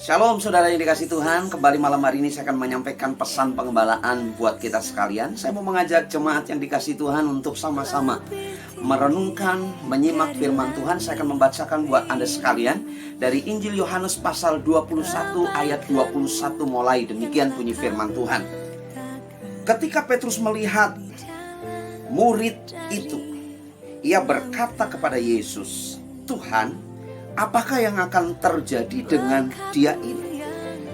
Shalom saudara yang dikasih Tuhan. Kembali malam hari ini saya akan menyampaikan pesan pengembalaan buat kita sekalian. Saya mau mengajak jemaat yang dikasih Tuhan untuk sama-sama merenungkan, menyimak firman Tuhan. Saya akan membacakan buat Anda sekalian dari Injil Yohanes pasal 21 ayat 21 mulai. Demikian bunyi firman Tuhan. Ketika Petrus melihat murid itu, ia berkata kepada Yesus, "Tuhan, apakah yang akan terjadi dengan dia ini?"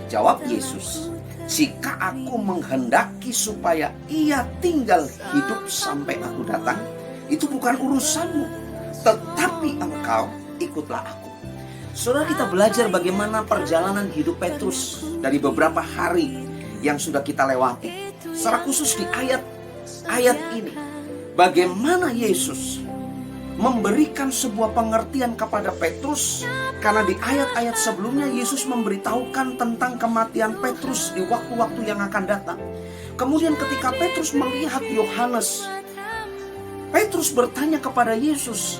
Jawab Yesus, "Jika aku menghendaki supaya ia tinggal hidup sampai aku datang, itu bukan urusanmu. Tetapi engkau ikutlah aku." Saudara, kita belajar bagaimana perjalanan hidup Petrus dari beberapa hari yang sudah kita lewati. Secara khusus di ayat ini, bagaimana Yesus memberikan sebuah pengertian kepada Petrus. Karena di ayat-ayat sebelumnya Yesus memberitahukan tentang kematian Petrus di waktu-waktu yang akan datang. Kemudian ketika Petrus melihat Yohanes, Petrus bertanya kepada Yesus,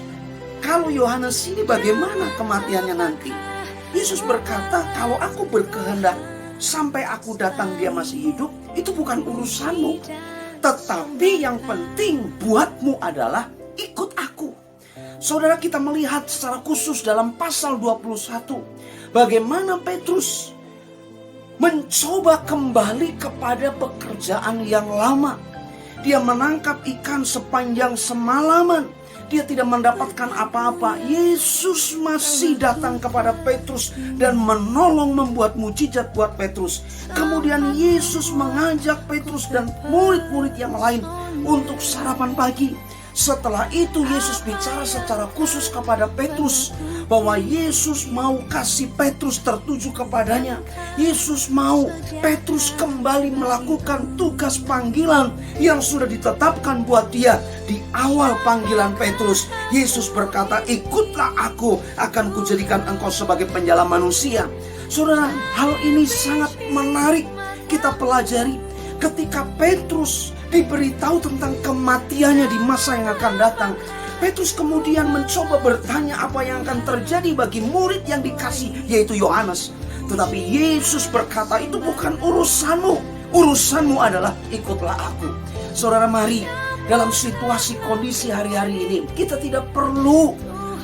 "Kalau Yohanes ini bagaimana kematiannya nanti?" Yesus berkata, "Kalau aku berkehendak sampai aku datang dia masih hidup, itu bukan urusanmu. Tetapi yang penting buatmu adalah ikut aku." Saudara, kita melihat secara khusus dalam pasal 21 bagaimana Petrus mencoba kembali kepada pekerjaan yang lama. Dia menangkap ikan sepanjang semalaman, dia tidak mendapatkan apa-apa. Yesus masih datang kepada Petrus dan menolong, membuat mujizat buat Petrus. Kemudian Yesus mengajak Petrus dan murid-murid yang lain untuk sarapan pagi. Setelah itu Yesus bicara secara khusus kepada Petrus bahwa Yesus mau kasih Petrus tertuju kepadanya. Yesus mau Petrus kembali melakukan tugas panggilan yang sudah ditetapkan buat dia di awal panggilan Petrus. Yesus berkata, "Ikutlah aku, akan kujadikan engkau sebagai penjala manusia." Saudara, hal ini sangat menarik kita pelajari. Ketika Petrus diberitahu tentang kematiannya di masa yang akan datang, Petrus kemudian mencoba bertanya apa yang akan terjadi bagi murid yang dikasih, yaitu Yohanes. Tetapi Yesus berkata, "Itu bukan urusanmu. Urusanmu adalah ikutlah aku." Saudara, mari dalam situasi kondisi hari-hari ini kita tidak perlu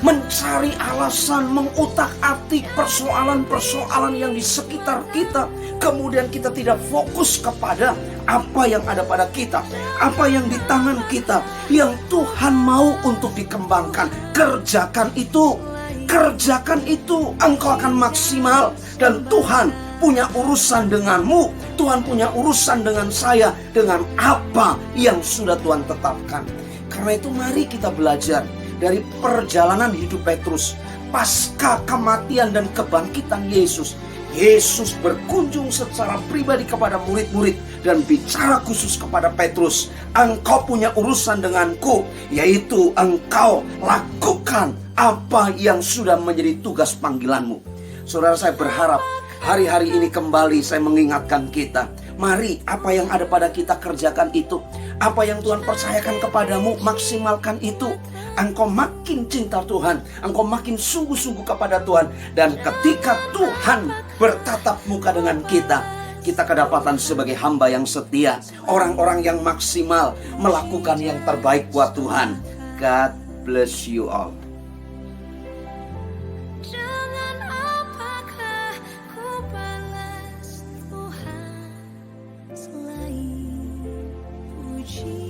mencari alasan, mengutak-atik persoalan-persoalan yang di sekitar kita. Kemudian kita tidak fokus kepada apa yang ada pada kita, apa yang di tangan kita, yang Tuhan mau untuk dikembangkan. Kerjakan itu, engkau akan maksimal. Dan Tuhan punya urusan denganmu, Tuhan punya urusan dengan saya, dengan apa yang sudah Tuhan tetapkan. Karena itu mari kita belajar dari perjalanan hidup Petrus pasca kematian dan kebangkitan Yesus. Yesus berkunjung secara pribadi kepada murid-murid dan bicara khusus kepada Petrus, "Engkau punya urusan denganku, yaitu engkau lakukan apa yang sudah menjadi tugas panggilanmu." Saudara, saya berharap hari-hari ini kembali saya mengingatkan kita, mari apa yang ada pada kita kerjakan itu. Apa yang Tuhan percayakan kepadamu, maksimalkan itu. Engkau makin cinta Tuhan, engkau makin sungguh-sungguh kepada Tuhan. Dan ketika Tuhan bertatap muka dengan kita, kita kedapatan sebagai hamba yang setia, orang-orang yang maksimal melakukan yang terbaik buat Tuhan. God bless you all. Dengan apakah ku balas Tuhan selain puji?